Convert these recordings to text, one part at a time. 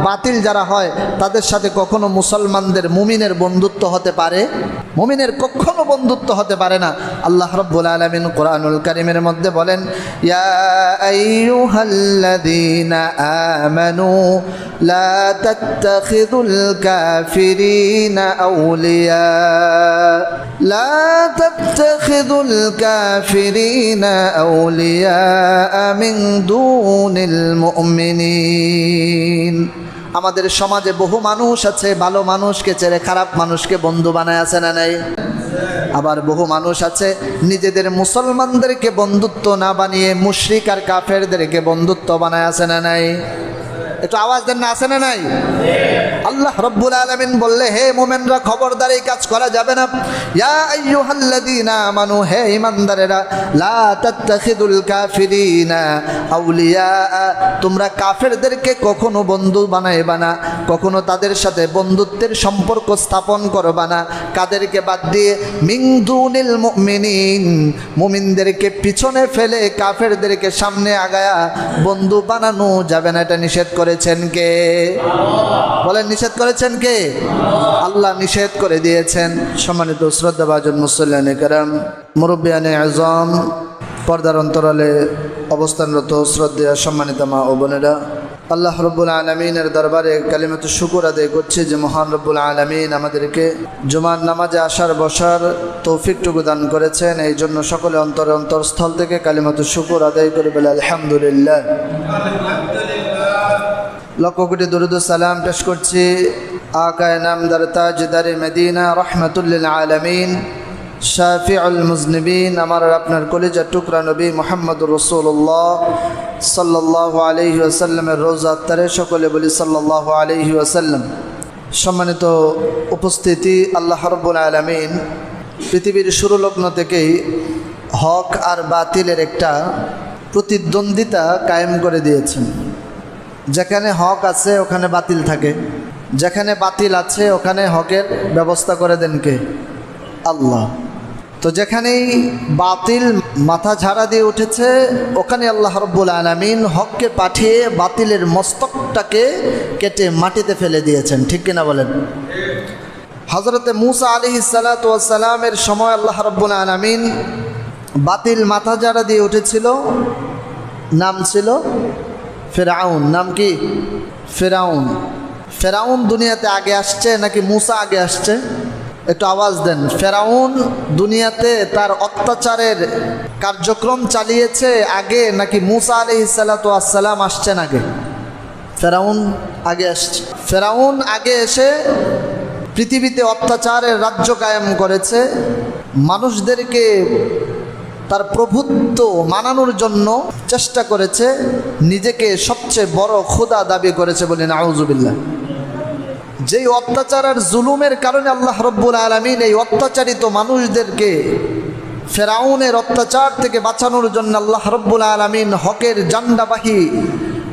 বাতিল যারা হয় তাদের সাথে কখনো মুসলমানদের মুমিনের বন্ধুত্ব হতে পারে? মুমিনের কখনো বন্ধুত্ব হতে পারে না। আল্লাহ রাব্বুল আলামিন কোরআনুল কারীমের মধ্যে বলেন, ইয়া আইয়ুহাল্লাযীনা আমানু লা তাত্তাখিযুল কাফিরিনা আউলিয়া লা তাত্তাখিযুল কাফিরিনা আউলিয়া মিন দুনিল মুমিনিন। আমাদের সমাজে বহু মানুষ আছে ভালো মানুষকে ছেড়ে খারাপ মানুষকে বন্ধু বানায়, আছে না নাই? আবার বহু মানুষ আছে নিজেদের মুসলমানদেরকে বন্ধুত্ব না বানিয়ে মুশরিক আর কাফেরদেরকে বন্ধুত্ব বানায়, আছে না নাই? একটু আওয়াজ দেন না, আছে না নাই? আল্লাহ রাব্বুল আলামিন বললে, হে মুমিনরা খবরদার এই কাজ করা যাবে না। ইয়া আইয়ুহাল্লাযীনা আমানু, হে ঈমানদারেরা, লা তাত্তাখিযুল কাফিরিনা আউলিয়া, তোমরা কাফেরদেরকে কখনো বন্ধু বানাইবা না, কখনো তাদের সাথে বন্ধুত্বের সম্পর্ক স্থাপন করবা না। কাদেরকে বাদ দিয়ে? মিন দুনিল মুমিনিন, মুমিনদেরকে পিছনে ফেলে কাফেরদেরকে সামনে আগায়া বন্ধু বানানো যাবে না। এটা নিষেধ করেছেন কে? বলেন, নিষেধ করেছেন কে? আল্লাহ নিষেধ করে দিয়েছেন। সম্মানিত শ্রদ্ধাভাজন মুসল্লিয়ানে কেরাম, মুরব্বিয়ানে আযম, পর্দার অন্তরালে অবস্থানরত শ্রদ্ধেয় সম্মানিত মা ও বোনেরা, আল্লাহ রব্বুল আলমিনের দরবারে কালিমাতুশ শুকর আদায় করছি যে মহান রব্বুল আলমিন আমাদেরকে জুমার নামাজে আসার বসার তৌফিকটুকু দান করেছেন। এই জন্য সকলে অন্তরস্থল থেকে কালিমাতুশ শুকর আদায় করে বলে আলহামদুলিল্লাহ। লক্ষ কোটি দরুদ ও সালাম পেশ করছি আকায়ে নামদার তাজদারে মদিনা রহমাতুল লিল আলামিন শাফিউল মুজনিবিন, আমার আপনার কলিজার টুকরা নবী মুহাম্মদুর রাসূলুল্লাহ সাল্লাল্লাহু আলাইহি ওয়াসাল্লামের রওজা আত্তারে সকলে বলি সাল্লাল্লাহু আলাইহি ওয়াসাল্লাম। সম্মানিত উপস্থিতি, আল্লাহ রাব্বুল আলামিন পৃথিবীর শুরু লগ্ন থেকেই হক আর বাতিলের একটা প্রতিদ্বন্দ্বিতা কায়েম করে দিয়েছেন। যেখানে হক আছে ওখানে বাতিল থাকে, যেখানে বাতিল আছে ওখানে হকের ব্যবস্থা করে দেন কে? আল্লাহ। তো যেখানেই বাতিল মাথা ঝাড়া দিয়ে উঠেছে ওখানে আল্লাহ রাব্বুল আলামিন হককে পাঠিয়ে বাতিলের মস্তকটাকে কেটে মাটিতে ফেলে দিয়েছেন, ঠিক কিনা বলেন? হযরতে মূসা আলাইহিস সালাতু ওয়াস সালামের সময় আল্লাহ রাব্বুল আলামিন বাতিল মাথা ঝাড়া দিয়ে উঠেছিল, নাম ছিল ফেরাউন। নাম কি? ফেরাউন। ফেরাউন দুনিয়াতে আগে আসছে নাকি মূসা আগে আসছে? একটু আওয়াজ দেন। ফেরাউন দুনিয়াতে তার অত্যাচারের কার্যক্রম চালিয়েছে আগে নাকি মূসা আলাইহিস সালাতু ওয়াস সালাম আসছেন আগে? ফেরাউন আগে আসছে। ফেরাউন আগে এসে পৃথিবীতে অত্যাচারের রাজ্য কায়েম করেছে, মানুষদেরকে তার প্রভুত্ব মানানোর জন্য চেষ্টা করেছে, নিজেকে সবচেয়ে বড় খোদা দাবি করেছে, বলে নাউজুবিল্লাহ। যেই অত্যাচার আর জুলুমের কারণে আল্লাহ রাব্বুল আলামিন এই অত্যাচারিত মানুষদেরকে ফেরাউনের অত্যাচার থেকে বাঁচানোর জন্য আল্লাহ রাব্বুল আলামিন হকের জান্ডাবাহী,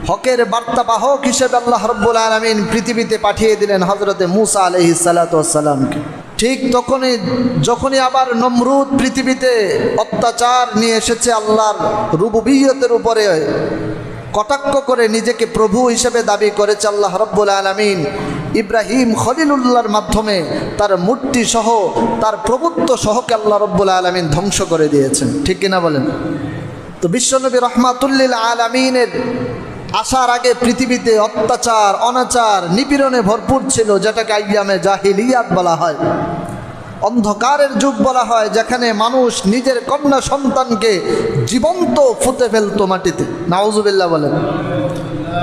হকের বার্তাবাহক হিসেবে আল্লাহ রাব্বুল আলামিন পৃথিবীতে পাঠিয়ে দিলেন হযরতে মূসা আলাইহিস সালাতু ওয়াস সালামকে। ঠিক যখনই আবার নমরুদ পৃথিবীতে অত্যাচার নিয়ে এসেছে, আল্লাহর রুবুবিয়তের উপরে কটাক্ষ করে নিজেকে প্রভু হিসেবে দাবি করেছে, আল্লাহ রাব্বুল আলামিন ইব্রাহিম খলিলুল্লাহর মাধ্যমে তার মূর্তি সহ তার প্রভুত্ব সহকে আল্লাহ রাব্বুল আলামিন ধ্বংস করে দিয়েছেন, ঠিক কিনা বলেন? তো বিশ্বনবী রাহমাতুল লিল আলামিনের আসার আগে পৃথিবীতে অত্যাচার, অনাচার, নিপীড়নে ভরপুর ছিল, যেটাকে আইয়ামে জাহিলিয়াত বলা হয়, অন্ধকারের যুগ বলা হয়, যেখানে মানুষ নিজের কন্যা সন্তানকে জীবন্ত ফুতে ফেলতো মাটিতে। নাউজুবিল্লাহ বলেন।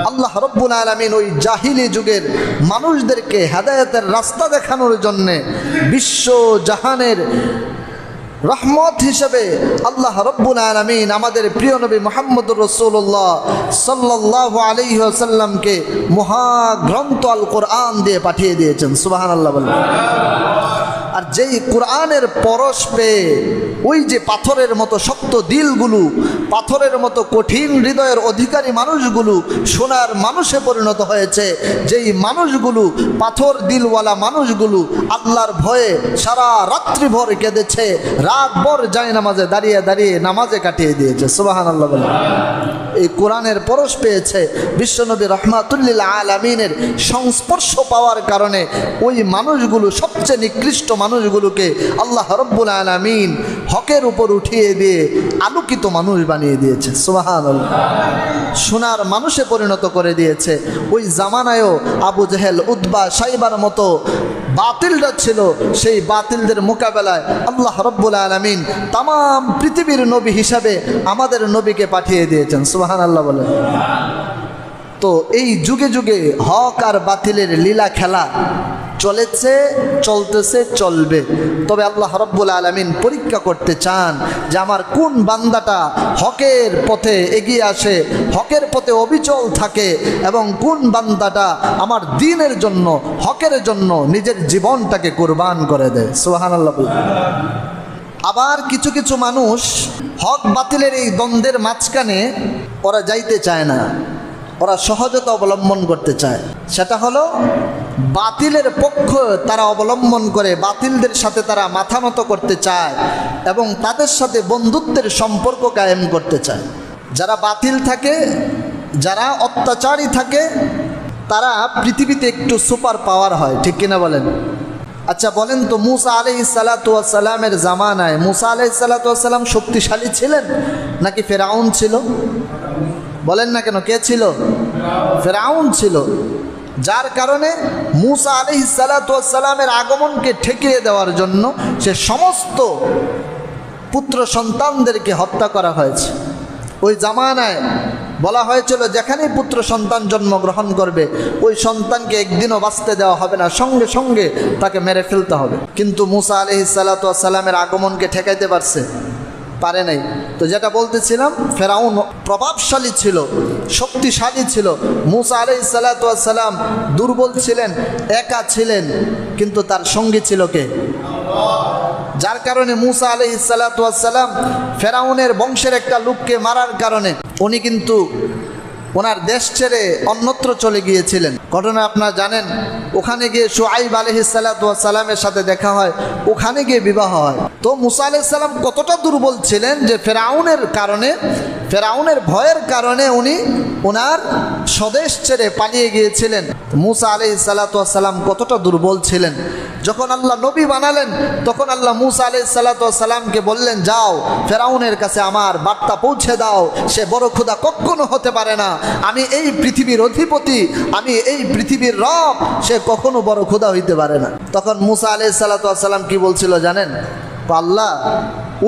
আল্লাহ রাব্বুল আলামিন ওই জাহিলি যুগের মানুষদেরকে হেদায়েতের রাস্তা দেখানোর জন্যে বিশ্ব জাহানের রহমত হিসেবে আল্লাহ রাব্বুল আলামিন আমাদের প্রিয় নবী মুহাম্মদুর রাসূলুল্লাহ সাল্লাল্লাহু আলাইহি ওয়াসাল্লামকে মহাগ্রন্থ আল কোরআন দিয়ে পাঠিয়ে দিয়েছেন। সুবহানাল্লাহ বলেন। আর যেই কোরআনের পরশ পেয়ে ওই যে পাথরের মতো শক্ত দিলগুলো পাথরের মতো কঠিন হৃদয়ের অধিকারী মানুষগুলো সোনার মানুষে পরিণত হয়েছে। যেই মানুষগুলো পাথর দিলওয়ালা মানুষগুলো আল্লাহর ভয়ে সারা রাত্রিভর কেঁদেছে, রাতভর যায় নামাজে দাঁড়িয়ে দাঁড়িয়ে নামাজে কাটিয়ে দিয়েছে। সুবহানাল্লাহ বলে এই কোরআনের পরশ পেয়েছে। বিশ্বনবী রহমাতুল্লিল আলামিনের সংস্পর্শ পাওয়ার কারণে ওই মানুষগুলো, সবচেয়ে নিকৃষ্ট মানুষগুলোকে আল্লাহ রব্বুল আলামিন হকের উপর উঠিয়ে দিয়ে আলোকিত মানুষ বানিয়ে দিয়েছে। সুবহানাল্লাহ, সোনার মানুষে পরিণত করে দিয়েছে। ওই জামানায়ও আবু জেহেল, উতবা, সাইবার মতো বাতিলরা ছিল। সেই বাতিলদের মোকাবেলায় আল্লাহ রব্বুল আলামিন তাম পৃথিবীর নবী হিসাবে আমাদের নবীকে পাঠিয়ে দিয়েছেন। সুবহানাল্লাহ বলে। তো এই যুগে যুগে হক আর বাতিলের লীলা খেলা চলেছে, চলতেছে, চলবে। তবে আল্লাহ রব্বুল আলামিন পরীক্ষা করতে চান যে আমার কোন বান্দাটা হকের পথে এগিয়ে আসে, হকের পথে অবিচল থাকে, এবং কোন বান্দাটা আমার দ্বীনের জন্য, হকের জন্য নিজের জীবনটাকে কুরবান করে দেয়। সুবহানাল্লাহ। আবার কিছু কিছু মানুষ হক বাতিলের এই দ্বন্দ্বের মাঝখানে ওরা যাইতে চায় না, ওরা সহজতা অবলম্বন করতে চায়। সেটা হলো বাতিলের পক্ষ তারা অবলম্বন করে, বাতিলদের সাথে তারা মাথা নত করতে চায় এবং তাদের সাথে বন্ধুত্বের সম্পর্ক কায়েম করতে চায়। যারা বাতিল থাকে, যারা অত্যাচারী থাকে, তারা পৃথিবীতে একটু সুপার পাওয়ার হয়, ঠিক কিনা বলেন? আচ্ছা বলেন তো, মুসা আলাইহিস সালাতু ওয়াস সালামের জামানায় মুসা আলাইহিস সালাতু ওয়াস সালাম শক্তিশালী ছিলেন নাকি ফেরাউন ছিল? বলেন না কেন, কে ছিল? ফেরাউন ছিল। যার কারণে মুসা আলাইহিস সালাতু ওয়াস সালামের আগমনকে ঠেকিয়ে দেওয়ার জন্য সে সমস্ত পুত্র সন্তানদেরকে হত্যা করা হয়েছে। ওই জামানায় বলা হয়েছিল যেখানেই পুত্র সন্তান জন্মগ্রহণ করবে ওই সন্তানকে একদিনও বাঁচতে দেওয়া হবে না, সঙ্গে সঙ্গে তাকে মেরে ফেলতে হবে। কিন্তু মুসা আলাইহিস সালাতু ওয়াস সালামের আগমনকে ঠেকাইতে পারছে? পারে নাই। তো যেটা বলতেছিলাম, ফেরাউন প্রভাবশালী ছিল, শক্তিশালী ছিল। মুসা আলাইহিস সালাতু ওয়াস সালাম দুর্বল ছিলেন, একা ছিলেন, কিন্তু তার সঙ্গী ছিল কে? যার কারণে মুসা আলাইহিস সালাতু ওয়াস সালাম ফেরাউনের বংশের একটা লোককে মারার কারণে উনি কিন্তু ওনার দেশ ছেড়ে অন্যত্র চলে গিয়েছিলেন। ঘটনা আপনারা জানেন। ওখানে গিয়ে শুআইব আলাইহিস সালাতু ওয়াস সালামের সাথে দেখা হয়, ওখানে গিয়ে বিবাহ হয়। তো মুসা আলাইহিস সালাম কতটা দুর্বল ছিলেন যে ফেরাউনের কারণে, ফেরাউনের ভয়ের কারণে উনি ওনার স্বদেশ ছেড়ে পালিয়ে গিয়েছিলেন। মুসা আলাইহিস সালাতু ওয়াস সালাম কতটা দুর্বল ছিলেন। যখন আল্লাহ নবী বানালেন তখন আল্লাহ মুসা আলাইহিস সালাতু ওয়াস সালামকে বললেন, যাও ফেরাউনের কাছে আমার বার্তা পৌঁছে দাও, সে বড় খোদা কখনো হতে পারে না, আমি এই পৃথিবীর অধিপতি, আমি এই পৃথিবীর রব, সে কখনো বড় খোদা হইতে পারে না। তখন মুসা আলাইহিস সালাতু ওয়াস সালাম কি বলছিল জানেন? আল্লাহ,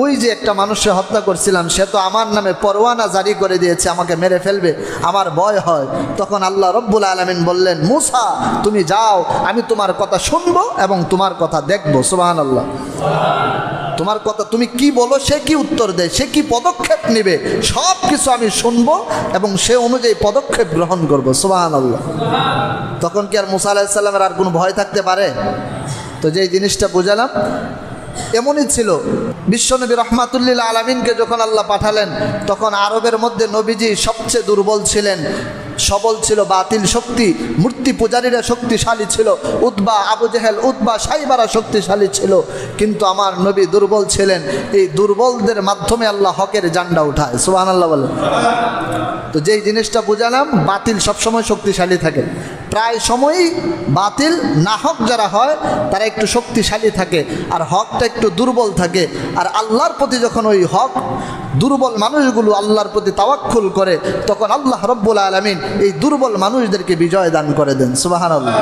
ওই যে একটা মানুষকে হত্যা করছিলাম সে তো আমার নামে পরোয়ানা জারি করে দিয়েছে, আমাকে মেরে ফেলবে, আমার ভয় হয়। তখন আল্লাহ রব্বুল আলামিন বললেন, মুসা তুমি যাও, আমি তোমার কথা শুনবো এবং তোমার কথা দেখবো। সুবহানাল্লাহ। তোমার কথা তুমি কি বলো, সে কি উত্তর দেয়, সে কি পদক্ষেপ নেবে, সব কিছু আমি শুনবো এবং সে অনুযায়ী পদক্ষেপ গ্রহণ করবো। সুবহানাল্লাহ। তখন কি আর মুসা আলাইহিস সালামের আর কোনো ভয় থাকতে পারে? তো যেই জিনিসটা বুঝালাম এমনই ছিল। বিশ্বনবী রহমাতুল্লিল আলামিনকে যখন আল্লাহ পাঠালেন তখন আরবের মধ্যে নবীজি সবচেয়ে দুর্বল ছিলেন, সবল ছিল বাতিল শক্তি, মূর্তি পূজারীরা শক্তিশালী ছিল, উতবা, আবু জেহেল, উতবা, সাইবারা শক্তিশালী ছিল, কিন্তু আমার নবী দুর্বল ছিলেন। এই দুর্বলদের মাধ্যমে আল্লাহ হকের জান্ডা উঠায়। সুবহানাল্লাহ বলে। তো যেই জিনিসটা বুঝালাম, বাতিল সবসময় শক্তিশালী থাকে, প্রায় সময়ই বাতিল নাহক যারা হয় তারা একটু শক্তিশালী থাকে আর হকটা একটু দুর্বল থাকে। আর আল্লাহর প্রতি যখন ওই হক দুর্বল মানুষগুলো আল্লাহর প্রতি তাওয়াক্কুল করে তখন আল্লাহ রব্বুল আলামিন এই দুর্বল মানুষদেরকে বিজয় দান করে দেন। সুবহানাল্লাহ।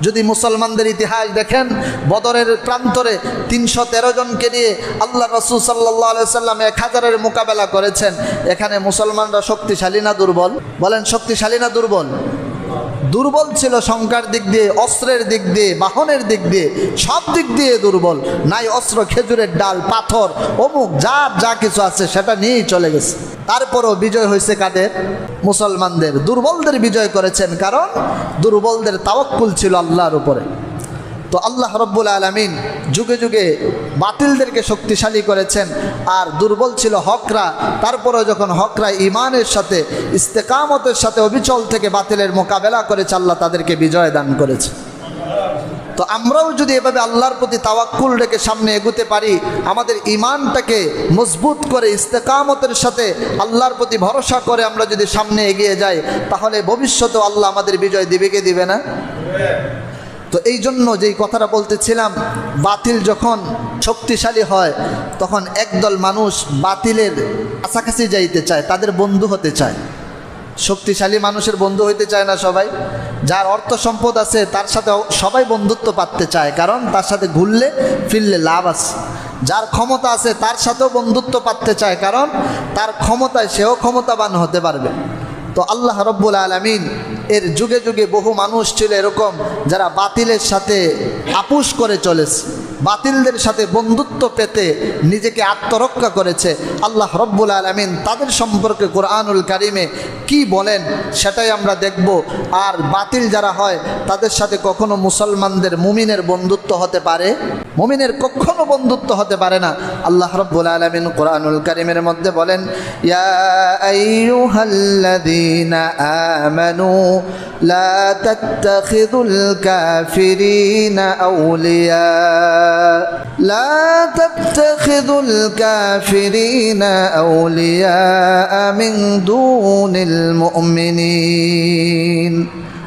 যদি মুসলমানদের ইতিহাস দেখেন, বদরের প্রান্তরে 313 জনকে নিয়ে আল্লাহ রাসূল সাল্লাল্লাহু আলাইহি সাল্লাম 1000-এর মোকাবেলা করেছেন। এখানে মুসলমানরা শক্তিশালী না দুর্বল? বলেন, শক্তিশালী না দুর্বল? দুর্বল ছিল সংখ্যার দিক দিয়ে, অস্ত্রের দিক দিয়ে, বাহনের দিক দিয়ে, সব দিক দিয়ে দুর্বল। নাই অস্ত্র, খেজুরের ডাল, পাথর, অমুক যা কিছু আছে সেটা নিয়েই চলে গেছে। তারপরও বিজয় হয়েছে কাদের? মুসলমানদের। দুর্বলদের বিজয় করেছেন, কারণ দুর্বলদের তাওয়াক্কুল ছিল আল্লাহর উপরে। তো আল্লাহ রব্বুল আলামিন যুগে যুগে বাতিলদেরকে শক্তিশালী করেছেন, আর দুর্বল ছিল হকরা। তারপরে যখন হকরা ঈমানের সাথে ইস্তেকামতের সাথে অবিচল থেকে বাতিলের মোকাবেলা করেছে, আল্লাহ তাদেরকে বিজয় দান করেছে। তো আমরাও যদি এভাবে আল্লাহর প্রতি তাওয়াক্কুল রেখে সামনে এগোতে পারি, আমাদের ঈমানটাকে মজবুত করে ইস্তেকামতের সাথে আল্লাহর প্রতি ভরসা করে আমরা যদি সামনে এগিয়ে যাই, তাহলে ভবিষ্যতেও আল্লাহ আমাদের বিজয় দিবে কি দিবে না? তো এই জন্য যেই কথাটা বলতেছিলাম, বাতিল যখন শক্তিশালী হয় তখন একদল মানুষ বাতিলের কাছাকাছি যাইতে চায়, তাদের বন্ধু হতে চায়। শক্তিশালী মানুষের বন্ধু হইতে চায় না সবাই। যার অর্থ সম্পদ আছে তার সাথে সবাই বন্ধুত্ব পাততে চায়, কারণ তার সাথে ঘুরলে ফিরলে লাভ আছে। যার ক্ষমতা আছে তার সাথেও বন্ধুত্ব পাততে চায়, কারণ তার ক্ষমতায় সেও ক্ষমতাবান হতে পারবে। তো আল্লাহ রব্বুল আলামিন এর যুগে যুগে বহু মানুষ ছিল এরকম, যারা বাতিলের সাথে আপোষ করে চলেছে, বাতিলদের সাথে বন্ধুত্ব পেতে নিজেকে আত্মরক্ষা করেছে। আল্লাহ রব্বুল আলামিন তাদের সম্পর্কে কোরআনুল কারিমে কি বলেন সেটাই আমরা দেখব। আর বাতিল যারা হয় তাদের সাথে কখনো মুসলমানদের, মুমিনের বন্ধুত্ব হতে পারে? মুমিনের কখনো বন্ধুত্ব হতে পারে না। আল্লাহ রব্বুল আলামিন কোরআনুল কারিমের মধ্যে বলেন, ইয়া আইয়ুহাল্লাযীনা আমানু লা তাত্তাখিযুল কাফিরিনা আউলিয়া لا تتخذوا الكافرين أولياء من دون المؤمنين।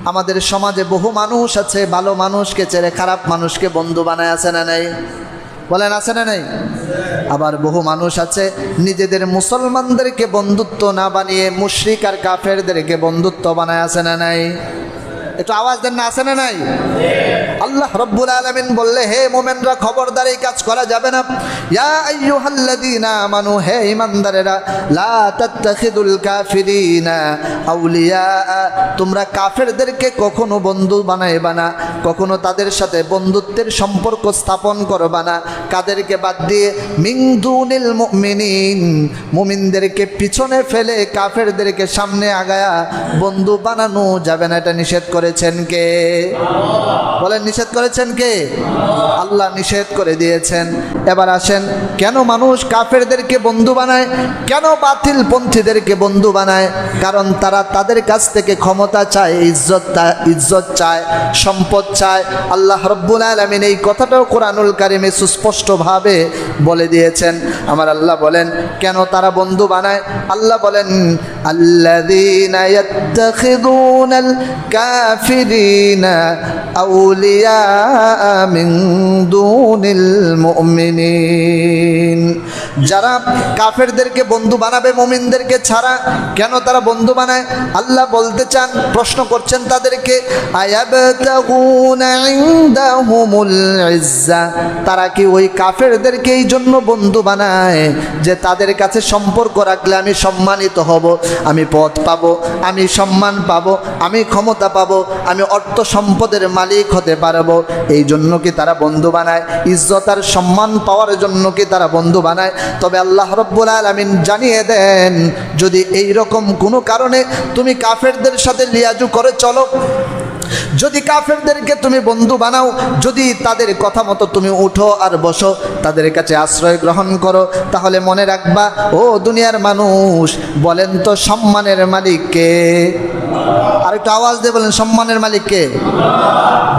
আমাদের সমাজে বহু মানুষ আছে ভালো মানুষকে ছেড়ে খারাপ মানুষকে বন্ধু বানায়, আছে না নাই? বলেন আছে না নাই? আবার বহু মানুষ আছে নিজেদের মুসলমানদেরকে বন্ধুত্ব না বানিয়ে মুশরিক আর কাফেরদেরকে বন্ধুত্ব বানায়, আছে না নাই? একটু আওয়াজ দেন না, আছে না নাই? আল্লাহ রব্বুল আলামিন বললে, হে মুমিনরা খবরদার এই কাজ করা যাবে না। ইয়া আইয়ুহাল্লাযীনা আমানু, হে ঈমানদারেরা, লা তাত্তাখিযুল কাফিরিনা আউলিয়া, তোমরা কাফেরদেরকে কখনো বন্ধু বানাইবা না, কখনো তাদের সাথে বন্ধুত্বের সম্পর্ক স্থাপন করবা না। কাদেরকে বাদ দিয়ে? মিন দুনিল মুমিনিন, মুমিনদেরকে পিছনে ফেলে কাফেরদেরকে সামনে আগায়া বন্ধু বানানো যাবে না। এটা নিষেধ করেছেন কে? বলেন নিষেধ করেছেন কে? আল্লাহ নিষেধ করে দিয়েছেন। এবার আসেন, কেন মানুষ কাফেরদেরকে বন্ধু বানায়, কেন বাতিল পন্থীদেরকে বন্ধু বানায়? কারণ তারা তাদের কাছ থেকে ক্ষমতা চায়, ইজ্জত চায়, সম্পদ চায়। আল্লাহ রব্বুল আলামিন এই কথাটাও কোরআনুল কারিমে সুস্পষ্টভাবে বলে দিয়েছেন। আমার আল্লাহ বলেন কেন তারা বন্ধু বানায়। আল্লাহ বলেন, আল্লাযীনা ইয়াত্তাখিযুনাল কাফিরিনা আউলিয়া মিন দুনিল মুমিনিন, যারা কাফেরদেরকে বন্ধু বানাবে মুমিনদেরকে ছাড়া। কেন তারা বন্ধু বানায়? আল্লাহ বলতে চান, প্রশ্ন করছেন তাদেরকে, আয়াবতাগুনা ইনদাহুমুল ইজ্জা, তারা কি ওই কাফেরদেরকে এই জন্য বন্ধু বানায় যে তাদের কাছে সম্পর্ক রাখলে আমি সম্মানিত হব, আমি পদ পাবো, আমি সম্মান পাবো, আমি ক্ষমতা পাবো, আমি অর্থ সম্পদের মালিক হতে পারবো? এই জন্য কি তারা বন্ধু বানায়? ইজ্জত আর সম্মান পাওয়ার জন্য কি তারা বন্ধু বানায়? তবে আল্লাহ রব্বুল আলামিন জানিয়ে দেন, যদি এই রকম কোনো কারণে তুমি কাফেরদের সাথে লিয়াজু করে চলো, যদি কাফেরদেরকে তুমি বন্ধু বানাও, যদি তাদের কথা মতো তুমি উঠো আর বসো, তাদের কাছে আশ্রয় গ্রহণ করো, তাহলে মনে রাখবা, ও দুনিয়ার মানুষ, বলেন তো সম্মানের মালিক কে? আর একটু আওয়াজ দিয়ে বলেন, সম্মানের মালিক কে?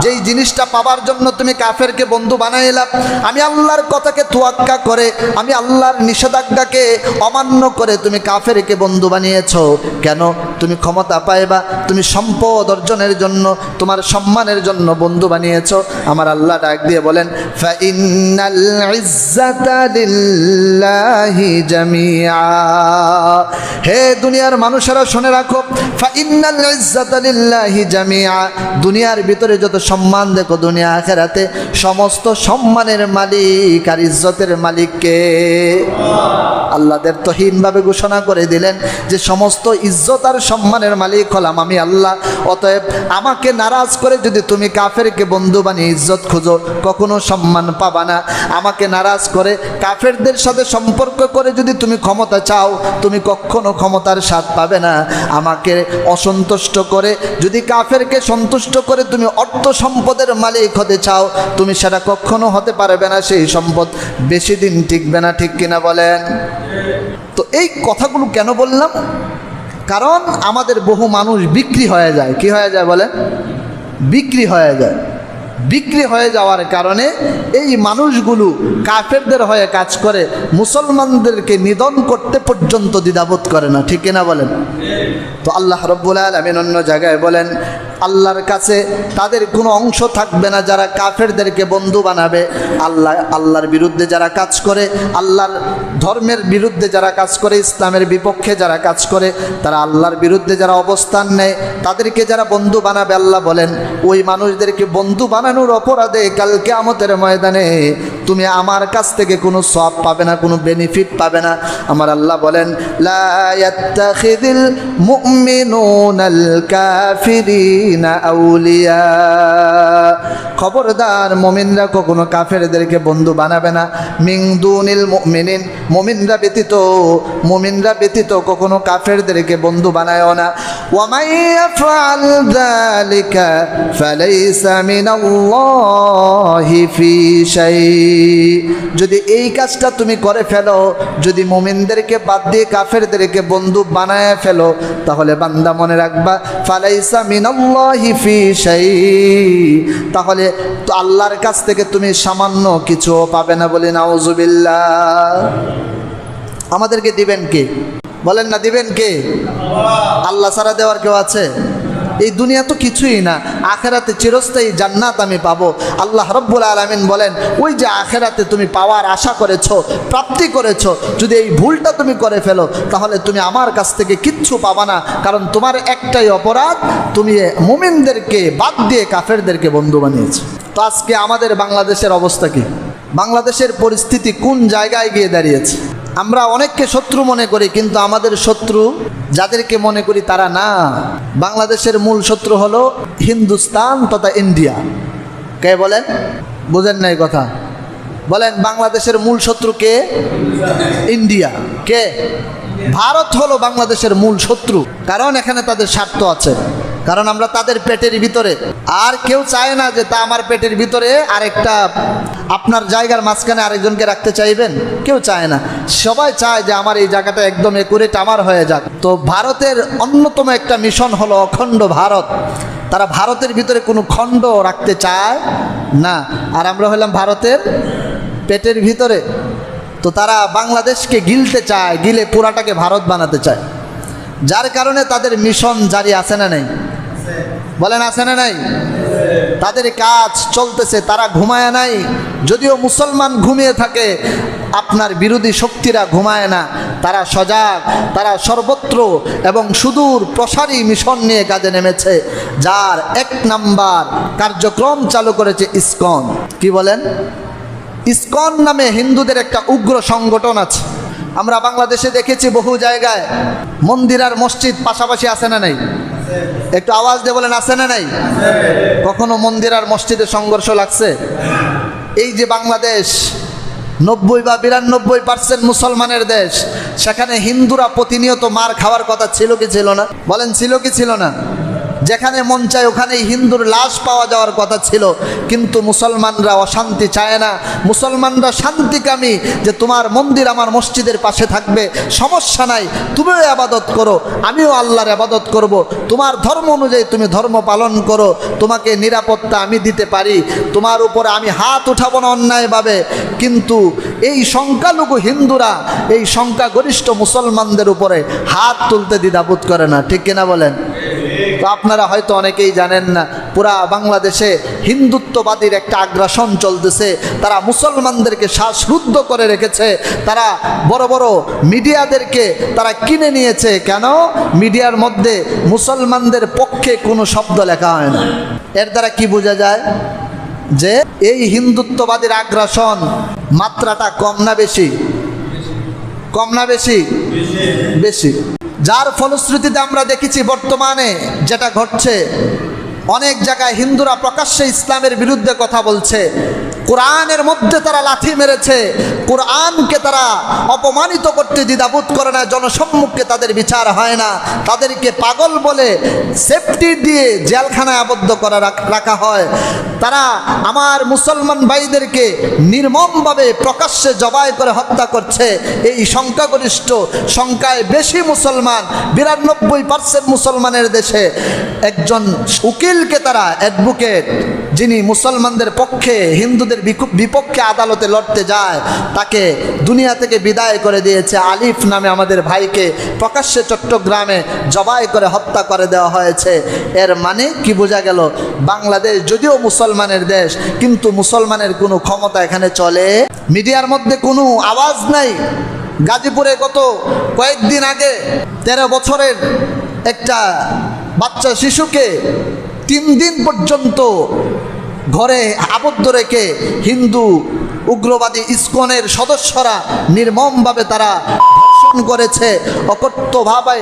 যেই জিনিসটা পাবার জন্য তুমি কাফেরকে বন্ধু বানাইলা, আমি আল্লাহর কথাকে তোয়াক্কা করে, আমি আল্লাহর নিষেধাজ্ঞাকে অমান্য করে তুমি কাফেরকে বন্ধু বানিয়েছো। কেন? তুমি ক্ষমতা পাইবা, তুমি সম্পদ অর্জনের জন্য, তোমার সম্মানের জন্য বন্ধু বানিয়েছো। আমার আল্লাহ ডাক দিয়ে বলেন, ফাইন্নাল ইজ্জাতা লিল্লাহি জামিআ, হে দুনিয়ার মানুষেরা শুনে রাখো, ফাইন্নাল ইজ্জাতা লিল্লাহি জামিআ, দুনিয়ার ভিতরে যত সম্মান দেখো, দুনিয়া আখিরাতে সমস্ত সম্মানের মালিক আর ইজ্জতের মালিক কে? আল্লাহদের তহিনভাবে ঘোষণা করে দিলেন যে সমস্ত ইজ্জত আর সম্মানের মালিক হলাম আমি আল্লাহ। অতএব আমাকে নারাজ করে যদি তুমি কাফেরকে বন্ধু বানিয়ে ইজ্জত খুঁজো, কখনো সম্মান পাবা না। আমাকে নারাজ করে কাফেরদের সাথে সম্পর্ক করে যদি তুমি ক্ষমতা চাও, তুমি কখনো ক্ষমতার স্বাদ পাবে না। আমাকে সন্তুষ্ট করে, যদি কাফেরকে সন্তুষ্ট করে তুমি অর্থ সম্পদের মালিক হতে চাও, তুমি সেটা কখনো হতে পারবে না। সেই সম্পদ বেশি দিন টিকবে না, ঠিক কিনা বলেন? তো এই কথাগুলো কেন বললাম? কারণ আমাদের বহু মানুষ বিক্রি হয়ে যায়। কি হয়ে যায় বলেন? বিক্রি হয়ে যায়। বিক্রি হয়ে যাওয়ার কারণে এই মানুষগুলো কাফেরদের হয়ে কাজ করে, মুসলমানদেরকে নিধন করতে পর্যন্ত দ্বিধাবোধ করে না, ঠিক কিনা বলেন? তো আল্লাহ রাব্বুল আলামিন অন্য জায়গায় বলেন, আল্লাহর কাছে তাদের কোনো অংশ থাকবে না যারা কাফেরদেরকে বন্ধু বানাবে। আল্লাহর বিরুদ্ধে যারা কাজ করে, আল্লাহর ধর্মের বিরুদ্ধে যারা কাজ করে, ইসলামের বিপক্ষে যারা কাজ করে, তারা আল্লাহর বিরুদ্ধে যারা অবস্থান নেয়, তাদেরকে যারা বন্ধু বানাবে, আল্লাহ বলেন ওই মানুষদেরকে বন্ধু বানানোর অপরাধে কাল কিয়ামতের ময়দানে তুমি আমার কাছ থেকে কোনো সওয়াব পাবে না, কোনো বেনিফিট পাবে না। আমার আল্লাহ বলেন, লা ইয়াত্তাখিযুল মুমিনুনাল কাফিরিনা আউলিয়া, খবরদার মুমিনরা কখনো কাফেরদেরকে বন্ধু বানাবে না। মিন দুনিল মুমিনিন, মুমিনরা ব্যতীত কখনো কাফেরদেরকে বন্ধু বানায়ও না। ওয়া মান ইয়াফআল যালিকা ফালাইসা মিনাল্লাহি ফি শাই, যদি এই কাজটা তুমি করে ফেলো, যদি মুমিনদেরকে বাদ দিয়ে কাফেরদেরকে বন্ধু বানায় ফেলো, তাহলে বান্দা মনে রাখবা, ফালাইসা মিনাল্লাহি ফি শাই, তাহলে তো আল্লাহর কাছ থেকে তুমি সামান্য কিছু পাবে না। বলি নাউজুবিল্লাহ। আমাদেরকে দিবেন কে? বলেন না, দিবেন কে? আল্লাহ ছাড়া দেওয়ার কেউ আছে? এই দুনিয়া তো কিছুই না, আখেরাতে চিরস্থায়ী জান্নাত আমি পাবো। আল্লাহ রাব্বুল আলামিন বলেন, ওই যে আখেরাতে তুমি পাওয়ার আশা করেছো, প্রাপ্তি করেছো, যদি এই ভুলটা তুমি করে ফেলো, তাহলে তুমি আমার কাছ থেকে কিচ্ছু পাবা না। কারণ তোমার একটাই অপরাধ, তুমি মুমিনদেরকে বাদ দিয়ে কাফেরদেরকে বন্ধু বানিয়েছো। তো আজকে আমাদের বাংলাদেশের অবস্থা কি? বাংলাদেশের পরিস্থিতি কোন জায়গায় গিয়ে দাঁড়িয়েছে? আমরা অনেককে শত্রু মনে করি, কিন্তু আমাদের শত্রু যাদেরকে মনে করি তারা না। বাংলাদেশের মূল শত্রু হলো হিন্দুস্তান তথা ইন্ডিয়া। কে বলেন? বুঝেন নাই কথা? বলেন, বাংলাদেশের মূল শত্রু কে? ইন্ডিয়া। কে? ভারত হলো বাংলাদেশের মূল শত্রু, কারণ এখানে তাদের স্বার্থ আছে। কারণ আমরা তাদের পেটের ভিতরে, আর কেউ চায় না যে তা আমার পেটের ভিতরে আরেকটা, আপনার জায়গার মাঝখানে আরেকজনকে রাখতে চাইবেন? কেউ চায় না। সবাই চায় যে আমার এই জায়গাটা একদম একুরেট আমার হয়ে যাক। তো ভারতের অন্যতম একটা মিশন হলো অখণ্ড ভারত। তারা ভারতের ভিতরে কোনো খণ্ড রাখতে চায় না, আর আমরা হলাম ভারতের পেটের ভিতরে। তো তারা বাংলাদেশকে গিলতে চায়, গিলে পুরাটাকে ভারত বানাতে চায়, যার কারণে তাদের মিশন জারি আছে না নেই? বলেন, আছে না নাই? তাদের কাজ চলতেছে, তারা ঘুমায় নাই। যদিও মুসলমান ঘুমিয়ে থাকে, আপনার বিরোধী শক্তিরা ঘুমায় না, তারা সজাগ, তারা সর্বত্র এবং সুদূর প্রসারী মিশন নিয়ে কাজে নেমেছে। যার 1 নাম্বার কার্যক্রম চালু করেছে ইসকন। কি বলেন? ইসকন নামে হিন্দুদের একটা উগ্র সংগঠন আছে। আমরা বাংলাদেশে দেখেছি বহু জায়গায় মন্দির আর মসজিদ পাশাপাশি আছে না নাই? একটু আওয়াজ দিয়ে বলেন, আছে না নাই? কখনো মন্দির আর মসজিদের সংঘর্ষ লাগছে? এই যে বাংলাদেশ 90 বা 92% মুসলমানের দেশ, সেখানে হিন্দুরা প্রতিনিয়ত মার খাওয়ার কথা ছিল কি ছিল না? বলেন, ছিল কি ছিল না? যেখানে মন চায় ওখানেই হিন্দুর লাশ পাওয়া যাওয়ার কথা ছিল, কিন্তু মুসলমানরা অশান্তি চায় না। মুসলমানরা শান্তিকামী, যে তোমার মন্দির আমার মসজিদের পাশে থাকবে, সমস্যা নাই, তুমিও আবাদত করো, আমিও আল্লাহর আবাদত করব, তোমার ধর্ম অনুযায়ী তুমি ধর্ম পালন করো, তোমাকে নিরাপত্তা আমি দিতে পারি, তোমার উপরে আমি হাত উঠাবো না অন্যায়ভাবে। কিন্তু এই সংখ্যালঘু হিন্দুরা এই সংখ্যাগরিষ্ঠ মুসলমানদের উপরে হাত তুলতে দ্বিধাবোধ করে না, ঠিক কিনা বলেন? তো আপনারা হয়তো অনেকেই জানেন না, পুরা বাংলাদেশে হিন্দুত্ববাদীর একটা আগ্রাসন চলতেছে। তারা মুসলমানদেরকে শ্বাসরুদ্ধ করে রেখেছে। তারা বড় বড় মিডিয়াদেরকে তারা কিনে নিয়েছে। কেন? মিডিয়ার মধ্যে মুসলমানদের পক্ষে কোনো শব্দ লেখা হয় না। এর দ্বারা কি বোঝা যায়? যে এই হিন্দুত্ববাদীর আগ্রাসন মাত্রাটা কম না বেশি? কম না বেশি? বেশি। যার ফলশ্রুতিতে আমরা দেখেছি বর্তমানে যেটা ঘটছে, অনেক জায়গায় হিন্দুরা প্রকাশ্যে ইসলামের বিরুদ্ধে কথা বলছে। কোরআনের মধ্যে তারা লাথি মেরেছে, কোরআনকে তারা অপমানিত করতে দ্বিধাবোধ করে না, জনসম্মুখে তাদের বিচার হয় না, তাদেরকে পাগল বলে সেফটি দিয়ে জেলখানায় আবদ্ধ করা রাখা হয়। তারা আমার মুসলমান ভাইদেরকে নির্মমভাবে প্রকাশ্যে জবাই করে হত্যা করছে। এই সংখ্যাগরিষ্ঠ সংখ্যায় বেশি মুসলমান, 92% মুসলমানের দেশে একজন উকিলকে তারা, অ্যাডভোকেট যিনি মুসলমানদের পক্ষে হিন্দুদের বিপক্ষে আদালতে লড়তে যায়, তাকে দুনিয়া থেকে বিদায় করে দিয়েছে। আলিফ নামে আমাদের ভাইকে প্রকাশ্যে চট্টগ্রামে জবাই করে হত্যা করে দেওয়া হয়েছে। এর মানে কি বোঝা গেল? বাংলাদেশ যদিও মুসলমানের দেশ, কিন্তু মুসলমানের কোনো ক্ষমতা এখানে চলে, মিডিয়ার মধ্যে কোনো আওয়াজ নাই। গাজীপুরে গত কয়েকদিন আগে 13 বছরের একটা বাচ্চা শিশুকে 3 দিন পর্যন্ত ঘরে আবদ্ধ রেখে হিন্দু উগ্রবাদী ইসকনের সদস্যরা নির্মমভাবে তারা ধর্ষণ করেছে, অকথ্যভাবে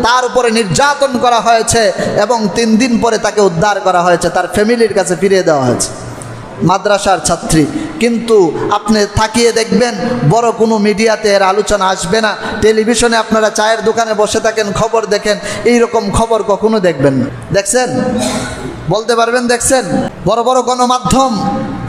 তার উপরে নির্যাতন করা হয়েছে এবং 3 দিন পরে তাকে উদ্ধার করা হয়েছে, তার ফ্যামিলির কাছে ফিরিয়ে দেওয়া হয়েছে। মাদ্রাসার ছাত্রী। কিন্তু আপনি তাকিয়ে দেখবেন বড় কোনো মিডিয়াতে এর আলোচনা আসবে না। টেলিভিশনে আপনারা চায়ের দোকানে বসে থাকেন, খবর দেখেন, এইরকম খবর কখনো দেখবেন না। দেখছেন? বলতে পারবেন দেখছেন? বড় বড় গণমাধ্যম,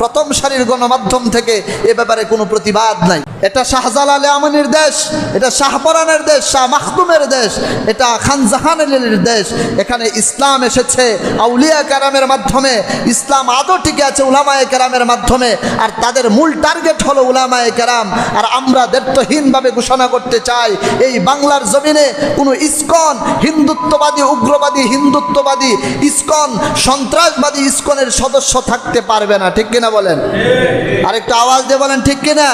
প্রথম সারির গণমাধ্যম থেকে এ ব্যাপারে কোনো প্রতিবাদ নাই। এটা শাহজালাল আমানির দেশ, এটা শাহপরানের দেশ, শাহ মাখদুমের দেশ, এটা খান জাহানের দেশ। এখানে ইসলাম এসেছে আউলিয়া কেরামের মাধ্যমে, ইসলাম আদৌ টিকে আছে উলামায়ে কেরামের মাধ্যমে, আর তাদের মূল টার্গেট হলো উলামায়ে কেরাম। আর আমরা দায়িত্বহীনভাবে ঘোষণা করতে চাই, এই বাংলার জমিনে কোনো ইসকন হিন্দুত্ববাদী, উগ্রবাদী, হিন্দুত্ববাদী ইসকন, সন্ত্রাসবাদী ইসকনের সদস্য থাকতে পারবে না। ঠিক কিনা বলেন? আরেকটু আওয়াজ দিয়ে বলেন ঠিক কিনা?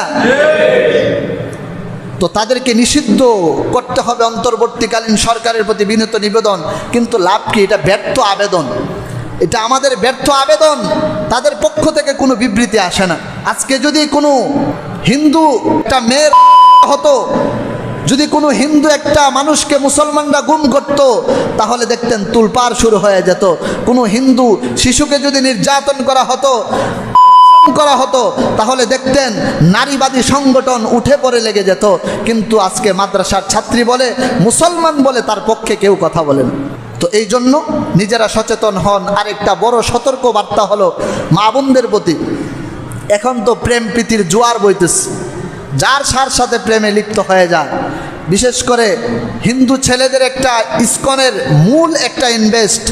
তো তাদেরকে নিষিদ্ধ করতে হবে অন্তর্বর্তীকালীন সরকারের প্রতি বিনীত নিবেদন। কিন্তু লাভ কি? এটা ব্যর্থ আবেদন, এটা আমাদের ব্যর্থ আবেদন। তাদের পক্ষ থেকে কোনো বিবৃতি আসে না। আজকে যদি কোনো হিন্দু একটা মেয়ের হতো, যদি কোনো হিন্দু একটা মানুষকে মুসলমানরা গুম করত, তাহলে দেখতেন তুলপাড় শুরু হয়ে যেত। কোনো হিন্দু শিশুকে যদি নির্যাতন করা হতো, তাহলে দেখতেন নারীবাদী সংগঠন উঠে পড়ে লেগে যেত। কিন্তু আজকে মাদ্রাসার ছাত্রী বলে, মুসলমান বলে, তার পক্ষে কেউ কথা বলেন। তো এই জন্য নিজেরা সচেতন হন। আরেকটা বড় সতর্ক বার্তা হলো মা বোনদের প্রতি। এখন তো প্রেম প্রীতির জোয়ার বইতেছে, যার সাথে প্রেমে লিপ্ত হয়ে যায়। বিশেষ করে হিন্দু ছেলেদের একটা ইসকনের মূল একটা ইনভেস্ট,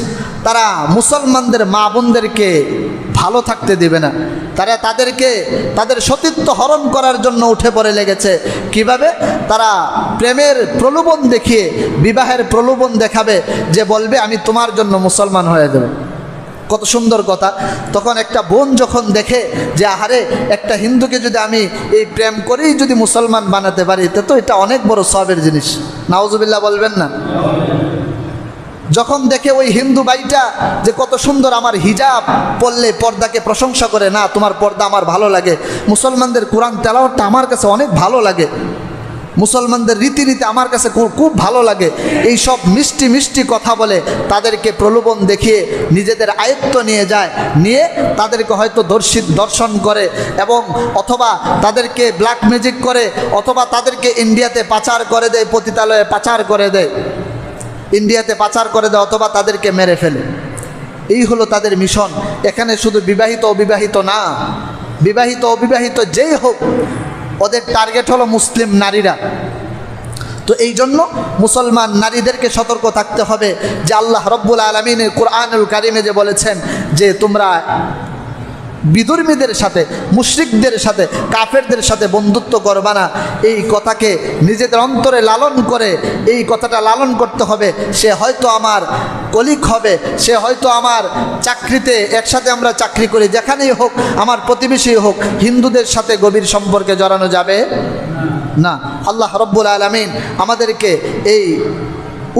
তারা মুসলমানদের মা বোনদেরকে ভালো থাকতে দেবে না। তারা তাদের সতীত্ব হরণ করার জন্য উঠে পড়ে লেগেছে। কিভাবে? তারা প্রেমের প্রলোভন দেখিয়ে, বিবাহের প্রলোভন দেখাবে, যে বলবে আমি তোমার জন্য মুসলমান হয়ে যাব। কত সুন্দর কথা। তখন একটা বোন যখন দেখে যে আহারে, একটা হিন্দুকে যদি আমি এই প্রেম করেই যদি মুসলমান বানাতে পারি, তো এটা অনেক বড় সওয়াবের জিনিস। নাউজুবিল্লাহ বলবেন না? যখন দেখে ওই হিন্দু ভাইটা যে কত সুন্দর, আমার হিজাব পরলে পর্দাকে প্রশংসা করে, না তোমার পর্দা আমার ভালো লাগে, মুসলমানদের কোরআন তেলাওয়াতটা আমার কাছে অনেক ভালো লাগে, মুসলমানদের রীতিনীতি আমার কাছে খুব ভালো লাগে, এই সব মিষ্টি মিষ্টি কথা বলে তাদেরকে প্রলোভন দেখিয়ে নিজেদের আয়ত্ত নিয়ে যায়, নিয়ে তাদেরকে হয়তো দর্শন করে, এবং অথবা তাদেরকে ব্ল্যাক ম্যাজিক করে, অথবা তাদেরকে ইন্ডিয়াতে পাচার করে দেয়, পতিতালয়ে পাচার করে দেয়, ইন্ডিয়াতে পাচার করে দেয়, অথবা তাদেরকে মেরে ফেলে। এই হলো তাদের মিশন। এখানে শুধু বিবাহিত অবিবাহিত না, বিবাহিত অবিবাহিত যেই হোক, ওদের টার্গেট হলো মুসলিম নারীরা। তো এই জন্য মুসলমান নারীদেরকে সতর্ক থাকতে হবে যে আল্লাহ রব্বুল আলামিনের কুরআনুল কারিমে যে বলেছেন যে তোমরা বিধর্মীদের সাথে, মুশরিকদের সাথে, কাফেরদের সাথে বন্ধুত্ব করবা না। এই কথাকে নিজেদের অন্তরে লালন করে, এই কথাটা লালন করতে হবে। সে হয়তো আমার কলিগ হবে, সে হয়তো আমার চাকরিতে একসাথে আমরা চাকরি করি, যেখানেই হোক, আমার প্রতিবেশী হোক, হিন্দুদের সাথে গভীর সম্পর্কে জড়ানো যাবে না। আল্লাহ রব্বুল আলামিন আমাদেরকে এই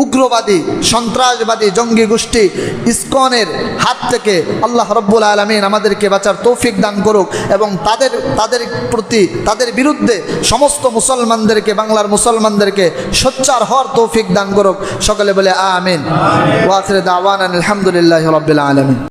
উগ্রবাদী, সন্ত্রাসবাদী, জঙ্গি গোষ্ঠী ইসকনের হাত থেকে আল্লাহ রব্বুল আলামিন আমাদেরকে বাঁচার তৌফিক দান করুক, এবং তাদের প্রতি, তাদের বিরুদ্ধে সমস্ত মুসলমানদেরকে, বাংলার মুসলমানদেরকে সোচ্চার হওয়ার তৌফিক দান করুক। সকলে বলে আমিন। ওয়া আখিরু দাওয়ানা আলহামদুলিল্লাহি রাব্বিল আলামিন।